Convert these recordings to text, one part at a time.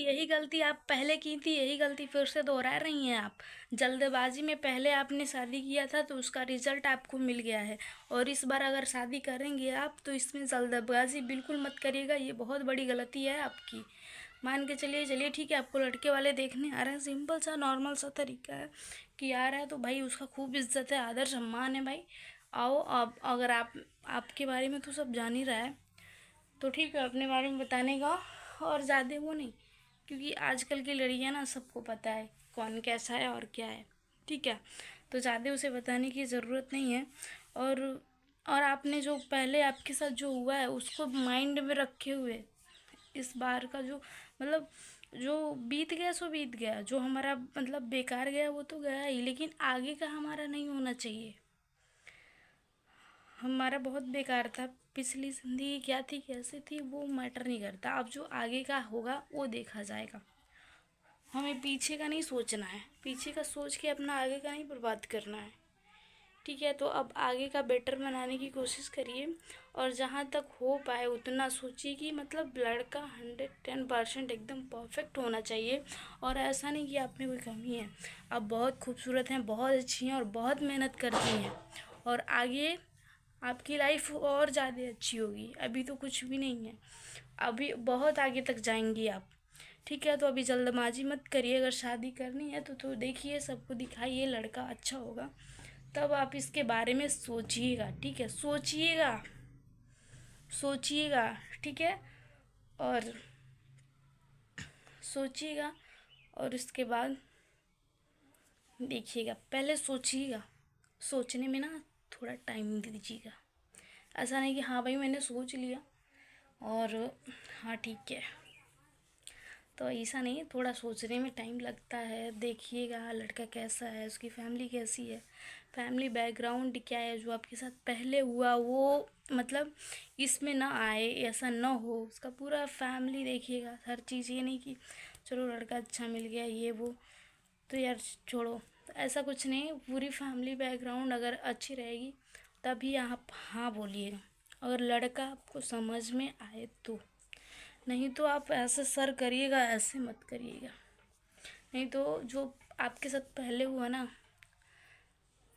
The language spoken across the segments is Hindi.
यही गलती आप पहले की थी, यही गलती फिर से दोहरा रही हैं आप। जल्दबाजी में पहले आपने शादी किया था तो उसका रिजल्ट आपको मिल गया है, और इस बार अगर शादी करेंगे आप तो इसमें जल्दबाजी बिल्कुल मत करिएगा, ये बहुत बड़ी गलती है आपकी। मान के चलिए ठीक है, आपको लड़के वाले देखने आ रहे हैं, सिंपल सा नॉर्मल सा तरीका है कि आ रहा है तो भाई उसका खूब इज्जत है, आदर सम्मान है भाई। आओ, अब अगर आपके बारे में तो सब जान ही रहा है तो ठीक है, अपने बारे में बताने का, और ज़्यादा वो नहीं, क्योंकि आजकल की लड़कियां ना सबको पता है कौन कैसा है और क्या है, ठीक है, तो ज़्यादा उसे बताने की ज़रूरत नहीं है। और और आपने जो पहले आपके साथ जो हुआ है उसको माइंड में रखे हुए इस बार का जो मतलब जो बीत गया सो बीत गया, जो हमारा मतलब बेकार गया वो तो गया ही, लेकिन आगे का हमारा नहीं होना चाहिए। हमारा बहुत बेकार था, पिछली ज़िंदगी क्या थी कैसे थी वो मैटर नहीं करता, अब जो आगे का होगा वो देखा जाएगा। हमें पीछे का नहीं सोचना है, पीछे का सोच के अपना आगे का नहीं बर्बाद करना है, ठीक है। तो अब आगे का बेटर बनाने की कोशिश करिए, और जहाँ तक हो पाए उतना सोचिए कि मतलब लड़का 110% एकदम परफेक्ट होना चाहिए, और ऐसा नहीं कि आप में कोई कमी है। आप बहुत खूबसूरत हैं, बहुत अच्छी हैं और बहुत मेहनत करती हैं, और आगे आपकी लाइफ और ज़्यादा अच्छी होगी। अभी तो कुछ भी नहीं है, अभी बहुत आगे तक जाएंगी आप, ठीक है। तो अभी जल्दबाजी मत करिए, अगर शादी करनी है तो देखिए, सबको दिखाइए लड़का अच्छा होगा, तब आप इसके बारे में सोचिएगा, ठीक है, सोचिएगा सोचिएगा, ठीक है, और सोचिएगा, और इसके बाद देखिएगा, पहले सोचिएगा, सोचने में ना थोड़ा टाइम दीजिएगा, ऐसा नहीं कि हाँ भाई मैंने सोच लिया और हाँ ठीक है, तो ऐसा नहीं, थोड़ा सोचने में टाइम लगता है। देखिएगा लड़का कैसा है, उसकी फैमिली कैसी है, फैमिली बैकग्राउंड क्या है, जो आपके साथ पहले हुआ वो मतलब इसमें ना आए, ऐसा ना हो, उसका पूरा फैमिली देखिएगा, हर चीज़। ये नहीं कि चलो लड़का अच्छा मिल गया ये वो तो यार छोड़ो, तो ऐसा कुछ नहीं, पूरी फैमिली बैकग्राउंड अगर अच्छी रहेगी तभी आप हाँ बोलिएगा, अगर लड़का आपको समझ में आए तो, नहीं तो आप ऐसे सर करिएगा, ऐसे मत करिएगा, नहीं तो जो आपके साथ पहले हुआ ना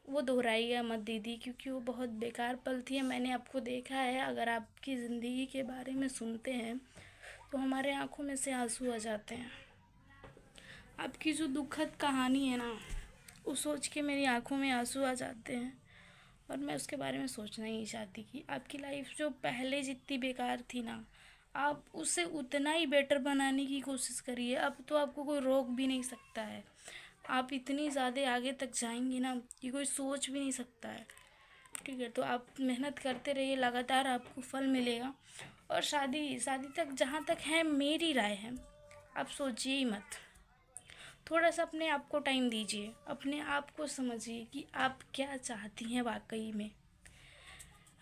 वो दोहराइएगा मत दीदी, क्योंकि वो बहुत बेकार पल थी। मैंने आपको देखा है, अगर आपकी ज़िंदगी के बारे में सुनते हैं तो हमारे आंखों में से आंसू आ जाते हैं। आपकी जो दुखद कहानी है ना वो सोच के मेरी आंखों में आंसू आ जाते हैं, और मैं उसके बारे में सोचना ही नहीं चाहती कि आपकी लाइफ जो पहले जितनी बेकार थी ना, आप उसे उतना ही बेटर बनाने की कोशिश करिए। अब तो आपको कोई रोक भी नहीं सकता है, आप इतनी ज़्यादा आगे तक जाएंगी ना कि कोई सोच भी नहीं सकता है, ठीक है। तो आप मेहनत करते रहिए, लगातार आपको फल मिलेगा। और शादी शादी तक जहाँ तक है मेरी राय है, आप सोचिए ही मत, थोड़ा सा अपने आप को टाइम दीजिए, अपने आप को समझिए कि आप क्या चाहती हैं वाकई में।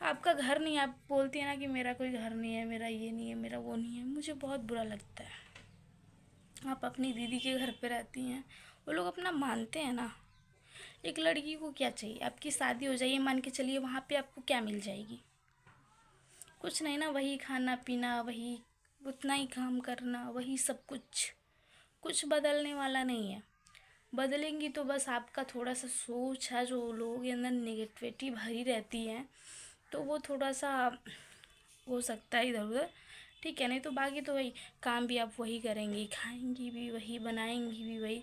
आपका घर नहीं, आप बोलती हैं ना कि मेरा कोई घर नहीं है, मेरा ये नहीं है, मेरा वो नहीं है, मुझे बहुत बुरा लगता है। आप अपनी दीदी के घर पे रहती हैं, वो लोग अपना मानते हैं ना। एक लड़की को क्या चाहिए, आपकी शादी हो जाइए मान के चलिए, वहाँ पे आपको क्या मिल जाएगी, कुछ नहीं ना, वही खाना पीना, वही उतना ही काम करना, वही सब कुछ, कुछ बदलने वाला नहीं है। बदलेंगी तो बस आपका थोड़ा सा सोच है, जो लोगों के अंदर नेगेटिविटी भरी रहती है तो वो थोड़ा सा हो सकता है इधर उधर, ठीक है। नहीं तो बाकी तो वही काम भी आप वही करेंगी, खाएंगी भी वही, बनाएंगी भी वही,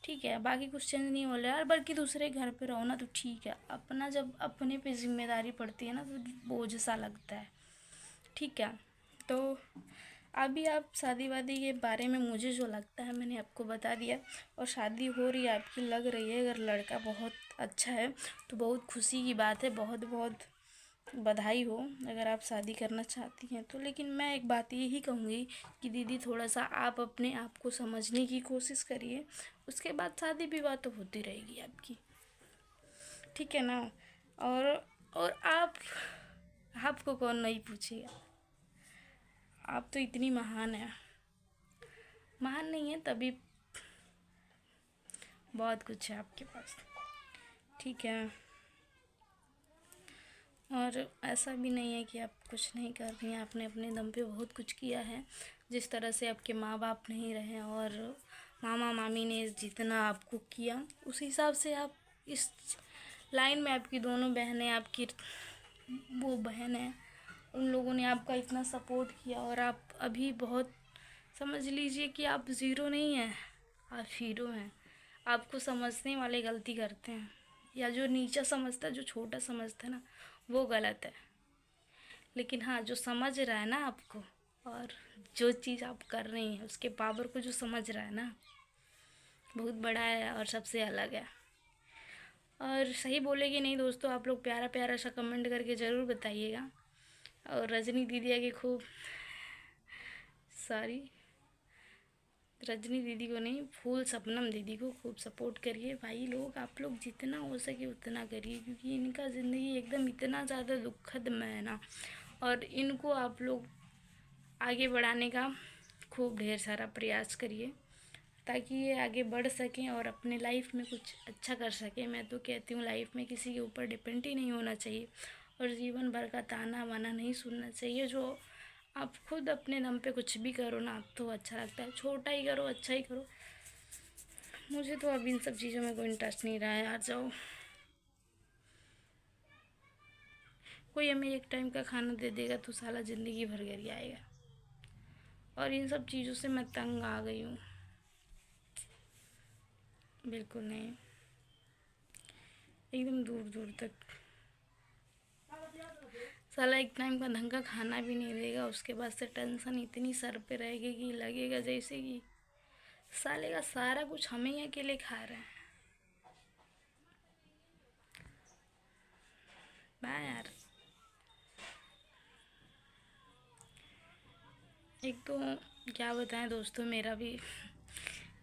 ठीक है, बाकी कुछ चेंज नहीं हो रहा है। बल्कि दूसरे घर पे रहो ना तो ठीक है, अपना जब अपने पे जिम्मेदारी पड़ती है ना तो बोझ सा लगता है, ठीक है। तो अभी आप शादी वादी के बारे में मुझे जो लगता है मैंने आपको बता दिया, और शादी हो रही है आपकी, लग रही है, अगर लड़का बहुत अच्छा है तो बहुत खुशी की बात है, बहुत बहुत बधाई हो अगर आप शादी करना चाहती हैं तो। लेकिन मैं एक बात यही कहूँगी कि दीदी थोड़ा सा आप अपने आप को समझने की कोशिश करिए, उसके बाद शादी विवाह तो होती रहेगी आपकी, ठीक है ना। और आपको कौन नहीं पूछेगा, आप तो इतनी महान है, महान नहीं है तभी बहुत कुछ है आपके पास, ठीक है। और ऐसा भी नहीं है कि आप कुछ नहीं कर रही हैं, आपने अपने दम पे बहुत कुछ किया है, जिस तरह से आपके माँ बाप नहीं रहे और मामा मामी ने जितना आपको किया उस हिसाब से आप इस लाइन में आपकी दोनों बहनें, आपकी वो बहन है, उन लोगों ने आपका इतना सपोर्ट किया और आप अभी बहुत समझ लीजिए कि आप ज़ीरो नहीं हैं, आप हीरो हैं। आपको समझने वाले गलती करते हैं, या जो नीचा समझता है, जो छोटा समझता है ना, वो गलत है। लेकिन हाँ, जो समझ रहा है ना आपको और जो चीज़ आप कर रही हैं उसके पावर को जो समझ रहा है ना, बहुत बड़ा है और सबसे अलग है। और सही बोले कि नहीं दोस्तों, आप लोग प्यारा प्यारा सा कमेंट करके ज़रूर बताइएगा। और रजनी दीदी की खूब, सॉरी, रजनी दीदी को नहीं, फूल सपनम दीदी को खूब सपोर्ट करिए भाई लोग। आप लोग जितना हो सके उतना करिए, क्योंकि इनका ज़िंदगी एकदम इतना ज़्यादा दुखद में है ना, और इनको आप लोग आगे बढ़ाने का खूब ढेर सारा प्रयास करिए ताकि ये आगे बढ़ सकें और अपने लाइफ में कुछ अच्छा कर सकें। मैं तो कहती हूँ लाइफ में किसी के ऊपर डिपेंड ही नहीं होना चाहिए और जीवन भर का ताना वाना नहीं सुनना चाहिए। जो आप खुद अपने दम पे कुछ भी करो ना तो अच्छा लगता है, छोटा ही करो, अच्छा ही करो। मुझे तो अब इन सब चीज़ों में कोई इंटरेस्ट नहीं रहा है यार। जाओ, कोई हमें एक टाइम का खाना दे देगा तो साला ज़िंदगी भर घर आएगा, और इन सब चीज़ों से मैं तंग आ गई हूँ। बिल्कुल नहीं, एकदम दूर दूर तक। साला एक टाइम का ढंग का खाना भी नहीं देगा, उसके बाद से टेंशन इतनी सर पे रहेगी कि लगेगा जैसे कि साले का सारा कुछ हम ही अकेले खा रहे हैं। बाय यार। एक तो क्या बताएं दोस्तों, मेरा भी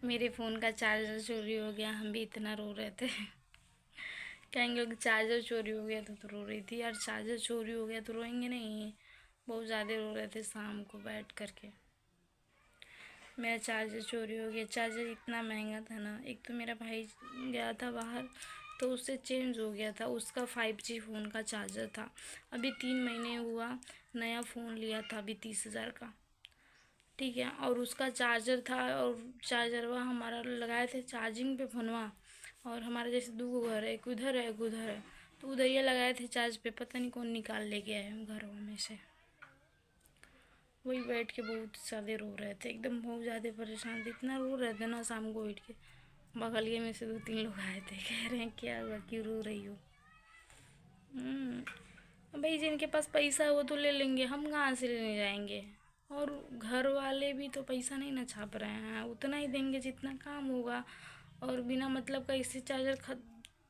मेरे फ़ोन का चार्जर चोरी हो गया, हम भी इतना रो रहे थे। कहेंगे कि चार्जर चोरी हो गया तो रो रही थी यार, चार्जर चोरी हो गया तो रोएंगे नहीं, बहुत ज़्यादा रो रहे थे शाम को बैठ करके। मेरा चार्जर चोरी हो गया, चार्जर इतना महंगा था ना। एक तो मेरा भाई गया था बाहर तो उससे चेंज हो गया था, उसका 5G फ़ोन का चार्जर था। अभी 3 महीने हुआ, नया फ़ोन लिया था अभी 30,000 का, ठीक है। और उसका चार्जर था और चार्जर वह हमारा लगाए थे चार्जिंग पे फ़ोनवा, और हमारा जैसे दो घर है, एक उधर है एक उधर है, तो उधर ये लगाए थे चार्ज पे, पता नहीं कौन निकाल ले गया है घरों में से। वही बैठ के बहुत ज़्यादा रो रहे थे, एकदम बहुत ज़्यादा परेशान थे, इतना रो रहे थे ना। शाम को बैठ के बगलिए में से 2-3 लोग आए थे, कह रहे हैं क्या हुआ, क्यों रो रही हो। भाई जिनके पास पैसा है वो तो ले लेंगे, हम कहाँ से लेने जाएंगे। और घर वाले भी तो पैसा नहीं ना छाप रहे हैं, उतना ही देंगे जितना काम होगा। और बिना मतलब का इससे चार्जर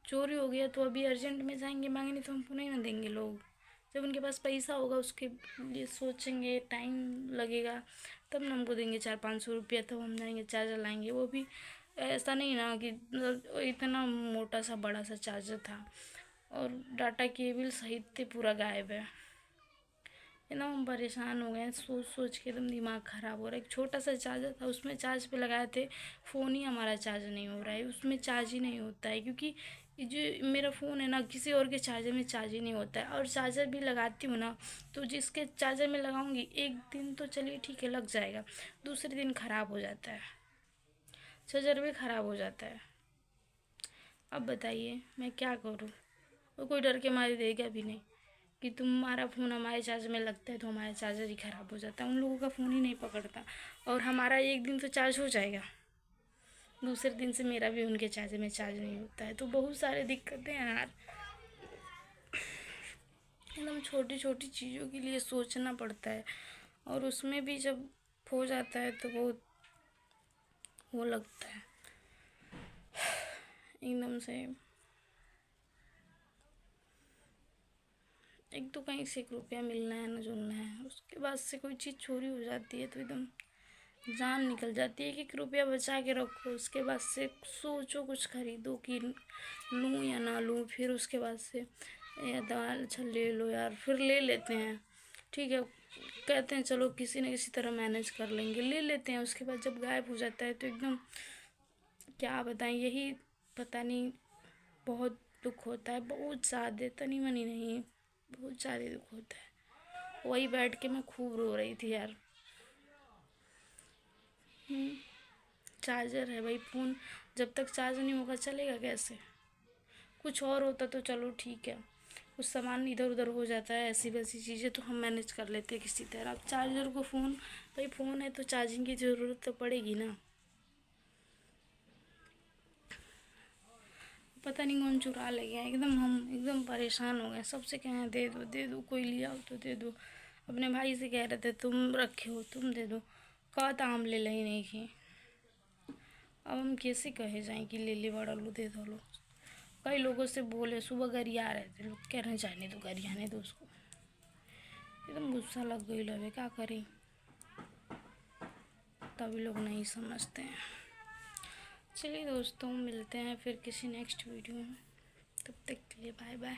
चोरी हो गया तो अभी अर्जेंट में जाएंगे मांगने तो हमको नहीं ना देंगे लोग। जब उनके पास पैसा होगा उसके लिए सोचेंगे, टाइम लगेगा, तब ना हमको देंगे 400-500 रुपया, तब हम जाएंगे चार्जर लाएंगे। वो भी ऐसा नहीं ना कि मतलब इतना मोटा सा बड़ा सा चार्जर था, और डाटा केबल सहित थे पूरा गायब है। एकदम हम परेशान हो गए हैं, सोच सोच के एकदम दिमाग ख़राब हो रहा है। एक छोटा सा चार्जर था, उसमें चार्ज पे लगाए थे, फ़ोन ही हमारा चार्ज नहीं हो रहा है, उसमें चार्ज ही नहीं होता है। क्योंकि ये जो मेरा फ़ोन है ना, किसी और के चार्जर में चार्ज ही नहीं होता है। और चार्जर भी लगाती हूँ ना तो जिसके चार्जर में लगाऊंगी एक दिन तो चलिए ठीक है लग जाएगा, दूसरे दिन ख़राब हो जाता है, चार्जर भी ख़राब हो जाता है। अब बताइए मैं क्या करूँ। और कोई डर के मारे देगा भी नहीं कि तुम्हारा फ़ोन हमारे चार्ज में लगता है तो हमारा चार्जर ही ख़राब हो जाता है। उन लोगों का फ़ोन ही नहीं पकड़ता, और हमारा एक दिन तो चार्ज हो जाएगा, दूसरे दिन से मेरा भी उनके चार्जर में चार्ज नहीं होता है। तो बहुत सारे दिक्कतें हैं यार, एकदम छोटी छोटी चीज़ों के लिए सोचना पड़ता है, और उसमें भी जब हो जाता है तो बहुत वो लगता है एकदम से। एक तो कहीं से 1 रुपया मिलना है ना जुलना है, उसके बाद से कोई चीज़ चोरी हो जाती है तो एकदम जान निकल जाती है कि 1 रुपया बचा के रखो, उसके बाद से सोचो कुछ खरीदो कि लूँ या ना लूँ। फिर उसके बाद से या दाल अच्छा ले लो यार, फिर ले लेते हैं, ठीक है, कहते हैं चलो किसी न किसी तरह मैनेज कर लेंगे, ले लेते हैं। उसके बाद जब गायब हो जाता है तो एकदम क्या बताएं, यही पता नहीं, बहुत दुख होता है, बहुत ज़्यादा, तनी मनी नहीं, बहुत ज़्यादा दुख होता है। वही बैठ के मैं खूब रो रही थी यार। चार्जर है भाई, फ़ोन जब तक चार्ज नहीं होगा चलेगा कैसे? कुछ और होता तो चलो ठीक है, कुछ सामान इधर उधर हो जाता है, ऐसी वैसी चीज़ें तो हम मैनेज कर लेते हैं किसी तरह। अब चार्जर को फ़ोन, भाई फ़ोन है तो चार्जिंग की ज़रूरत तो पड़ेगी ना। पता नहीं कौन चुरा ले गया, एकदम हम एकदम परेशान हो गए। सबसे कहें दे दो दे दो, कोई लिया हो तो दे दो। अपने भाई से कह रहे थे तुम रखे हो तुम दे दो, कहा था हम ले ही नहीं की। अब हम कैसे कहे जाएं कि ले ले बड़ा लो दे दो लो। कई लोगों से बोले, सुबह गरिया रहे थे लोग, कह रहे जाने दो गरियाने दो उसको। एकदम गुस्सा लग गई, लगे क्या करें, तभी लोग नहीं समझते हैं। चलिए दोस्तों, मिलते हैं फिर किसी नेक्स्ट वीडियो में, तब तक के लिए बाय बाय।